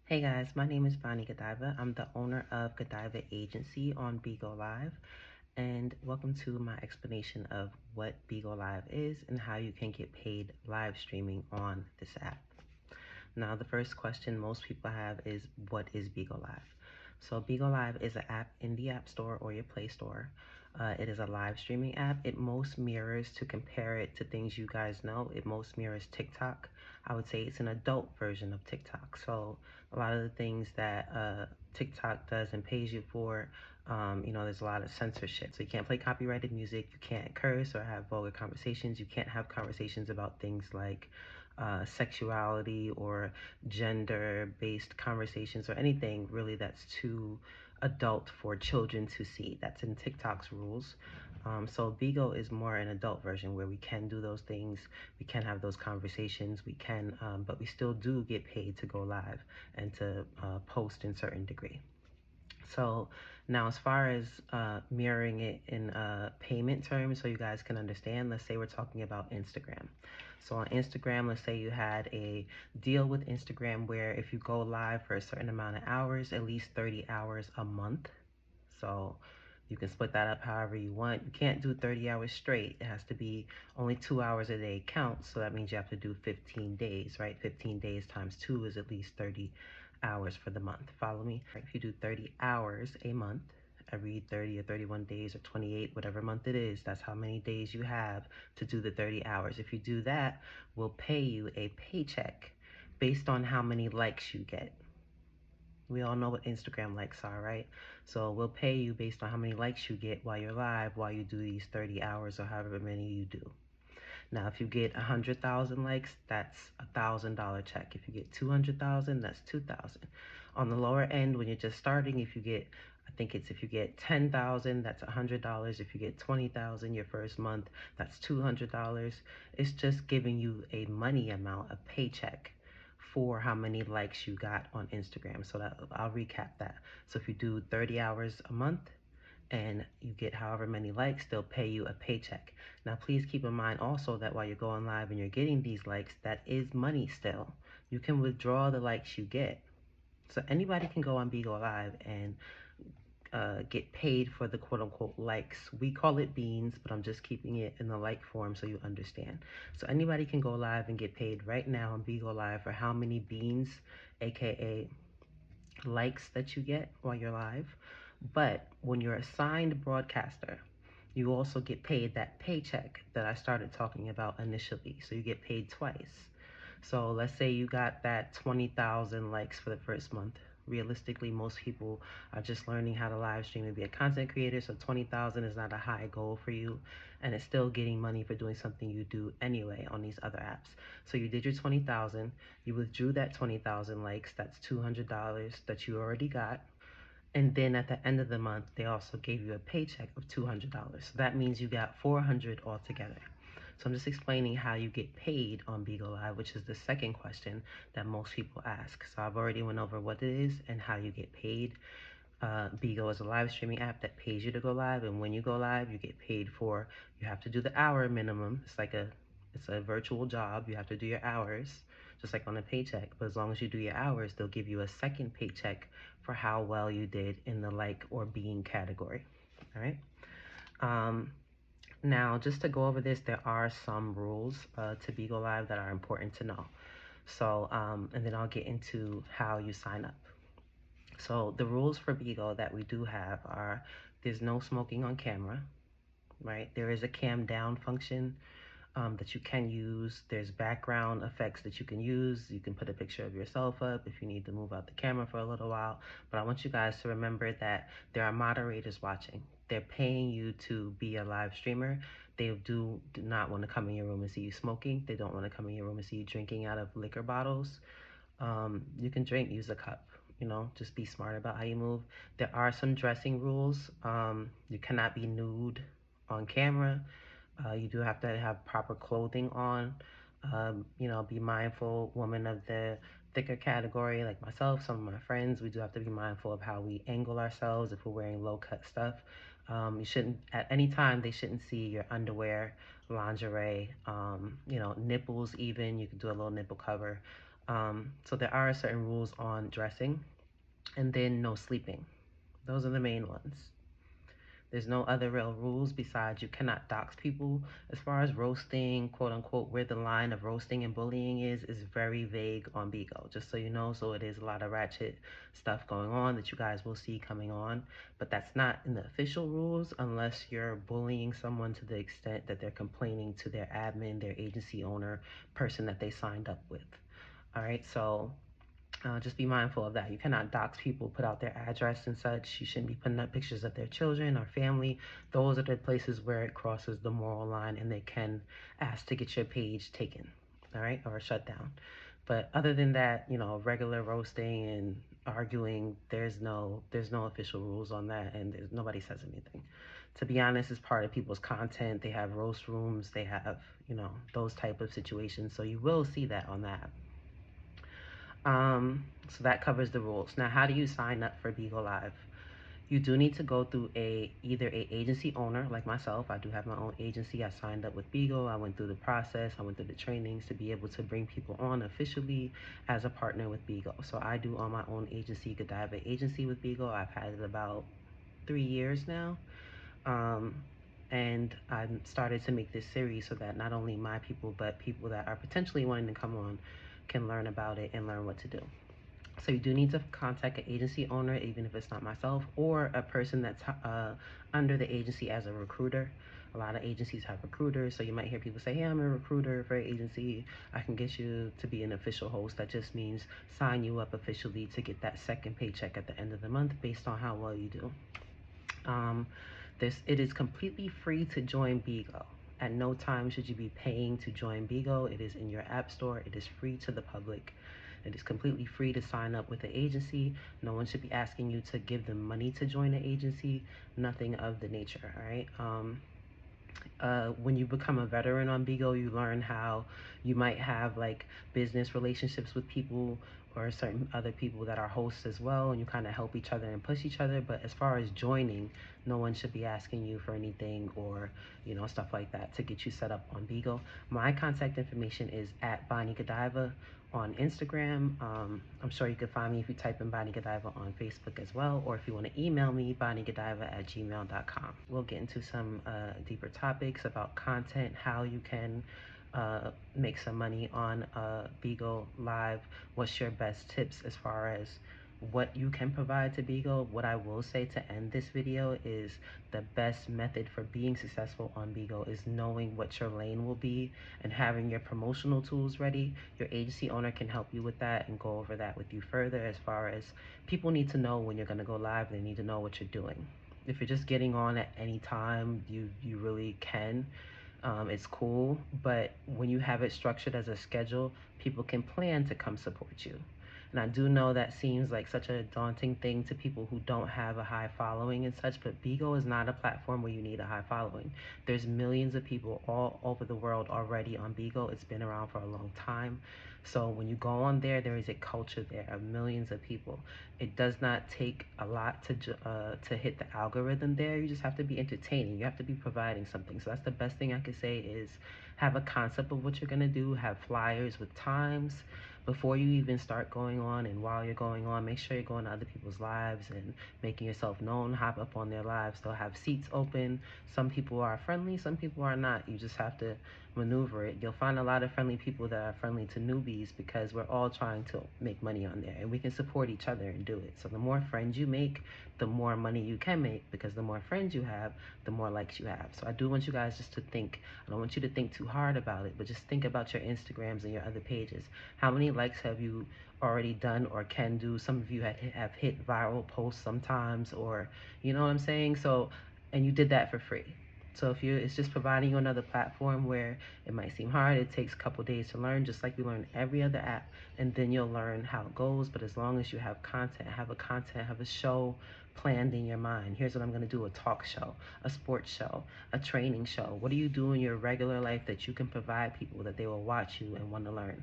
Hey guys, my name is Bonnie Godiva. I'm the owner of Godiva Agency on Bigo Live, and welcome to my explanation of what Bigo Live is and how you can get paid live streaming on this app. Now, the first question most people have is, what is Bigo Live? So Bigo Live is an app in the App Store or your Play Store. It is a live streaming app. It most mirrors, to compare it to things you guys know, it most mirrors TikTok. I would say it's an adult version of TikTok. So a lot of the things that TikTok does and pays you for, there's a lot of censorship. So you can't play copyrighted music, you can't curse or have vulgar conversations, you can't have conversations about things like sexuality or gender-based conversations or anything really that's too adult for children to see. That's in TikTok's rules. So Bigo is more an adult version where we can do those things, we can have those conversations, we can, but we still do get paid to go live and to post in certain degree. So now as far as mirroring it in payment terms so you guys can understand, let's say we're talking about Instagram. So on Instagram, let's say you had a deal with Instagram where if you go live for a certain amount of hours, at least 30 hours a month. So you can split that up however you want. You can't do 30 hours straight. It has to be only 2 hours a day counts. So that means you have to do 15 days, right? 15 days times 2 is at least 30 hours for the month. Follow me? If you do 30 hours a month, every 30 or 31 days or 28, whatever month it is, that's how many days you have to do the 30 hours. If you do that, we'll pay you a paycheck based on how many likes you get. We all know what Instagram likes are, right? So we'll pay you based on how many likes you get while you're live, while you do these 30 hours or however many you do. Now, if you get 100,000 likes, that's $1,000 check. If you get 200,000, that's 2,000. On the lower end, when you're just starting, if you get, I think it's if you get 10,000, that's $100. If you get 20,000 your first month, that's $200. It's just giving you a money amount, a paycheck for how many likes you got on Instagram. So that I'll recap that. So if you do 30 hours a month, and you get however many likes, they'll pay you a paycheck. Now, please keep in mind also that while you're going live and you're getting these likes, that is money still. You can withdraw the likes you get. So anybody can go on Bigo Live and get paid for the quote unquote likes. We call it beans, but I'm just keeping it in the like form so you understand. So anybody can go live and get paid right now on Bigo Live for how many beans, aka likes, that you get while you're live. But when you're a signed broadcaster, you also get paid that paycheck that I started talking about initially. So you get paid twice. So let's say you got that 20,000 likes for the first month. Realistically, most people are just learning how to live stream and be a content creator. So 20,000 is not a high goal for you. And it's still getting money for doing something you do anyway on these other apps. So you did your 20,000, you withdrew that 20,000 likes, that's $200 that you already got. And then at the end of the month, they also gave you a paycheck of $200. So that means you got 400 altogether. So I'm just explaining how you get paid on Bigo Live, which is the second question that most people ask. So I've already went over what it is and how you get paid. Bigo is a live streaming app that pays you to go live, and when you go live, you get paid for. You have to do the hour minimum. It's a virtual job. You have to do your hours, just like on a paycheck. But as long as you do your hours, they'll give you a second paycheck for how well you did in the like or being category. All right. Um, Now, just to go over this, there are some rules to Bigo Live that are important to know. So, and then I'll get into how you sign up. So the rules for Bigo that we do have are there's no smoking on camera, right? There is a cam down function that you can use. There's background effects that you can use. You can put a picture of yourself up if you need to move out the camera for a little while. But I want you guys to remember that there are moderators watching. They're paying you to be a live streamer. They do not want to come in your room and see you smoking. They don't want to come in your room and see you drinking out of liquor bottles. You can drink, use a cup, just be smart about how you move. There are some dressing rules. You cannot be nude on camera. You do have to have proper clothing on. Be mindful, women of the thicker category like myself, some of my friends, we do have to be mindful of how we angle ourselves if we're wearing low cut stuff. You shouldn't, at any time, they shouldn't see your underwear, lingerie, nipples even. You can do a little nipple cover. So there are certain rules on dressing, and then no sleeping. Those are the main ones. There's no other real rules besides you cannot dox people. As far as roasting, quote unquote, where the line of roasting and bullying is very vague on Bigo, just so you know. So it is a lot of ratchet stuff going on that you guys will see coming on, but that's not in the official rules unless you're bullying someone to the extent that they're complaining to their admin, their agency owner, person that they signed up with. All right, so just be mindful of that. You cannot dox people, put out their address and such. You shouldn't be putting up pictures of their children or family. Those are the places where it crosses the moral line and they can ask to get your page taken, all right, or shut down. But other than that, regular roasting and arguing, there's no official rules on that, and nobody says anything. To be honest, it's part of people's content. They have roast rooms, they have, those type of situations. So you will see that on that. So that covers the rules. Now, how do you sign up for Bigo Live? You do need to go through either a agency owner like myself. I do have my own agency. I signed up with Bigo. I went through the process. I went through the trainings to be able to bring people on officially as a partner with Bigo. So I do own my own agency, Godiva Agency with Bigo. I've had it about 3 years now. Um, and I started to make this series so that not only my people, but people that are potentially wanting to come on can learn about it and learn what to do. So you do need to contact an agency owner, even if it's not myself, or a person that's under the agency as a recruiter. A lot of agencies have recruiters, so you might hear people say, hey, I'm a recruiter for an agency. I can get you to be an official host. That just means sign you up officially to get that second paycheck at the end of the month based on how well you do. It is completely free to join Bigo. At no time should you be paying to join Bigo. It is in your app store. It is free to the public. It is completely free to sign up with the agency. No one should be asking you to give them money to join the agency. Nothing of the nature, all right? When you become a veteran on Bigo, you learn how you might have like business relationships with people or certain other people that are hosts as well, and you kind of help each other and push each other. But as far as joining, no one should be asking you for anything or stuff like that to get you set up on Bigo. My contact information is at Bonnie Godiva on Instagram. I'm sure you can find me if you type in Bonnie Godiva on Facebook as well, or if you want to email me, bonniegodiva@gmail.com. We'll get into some deeper topics about content, how you can make some money on Bigo Live, what's your best tips as far as what you can provide to Bigo. What I will say to end this video is the best method for being successful on Bigo is knowing what your lane will be and having your promotional tools ready. Your agency owner can help you with that and go over that with you further. As far as people need to know when you're going to go live, they need to know what you're doing. If you're just getting on at any time, you really can. It's cool, but when you have it structured as a schedule, people can plan to come support you. And I do know that seems like such a daunting thing to people who don't have a high following and such, but Bigo is not a platform where you need a high following. There's millions of people all over the world already on Bigo. It's been around for a long time. So when you go on there, there is a culture there of millions of people. It does not take a lot to hit the algorithm there. You just have to be entertaining. You have to be providing something. So that's the best thing I could say is have a concept of what you're going to do, have flyers with times before you even start going on, and while you're going on, make sure you're going to other people's lives and making yourself known. Hop up on their lives. They'll have seats open. Some people are friendly, some people are not. You just have to maneuver it. You'll find a lot of friendly people that are friendly to newbies because we're all trying to make money on there and we can support each other and do it. So the more friends you make, the more money you can make, because the more friends you have, the more likes you have. So I do want you guys just to think. I don't want you to think too hard about it, but just think about your Instagrams and your other pages. How many likes have you already done or can do? Some of you have hit viral posts sometimes, or you know what I'm saying? So, and you did that for free. So if it's just providing you another platform where it might seem hard, it takes a couple days to learn, just like you learn every other app, and then you'll learn how it goes. But as long as you have content, have a show planned in your mind. Here's what I'm going to do: a talk show, a sports show, a training show. What do you do in your regular life that you can provide people that they will watch you and want to learn?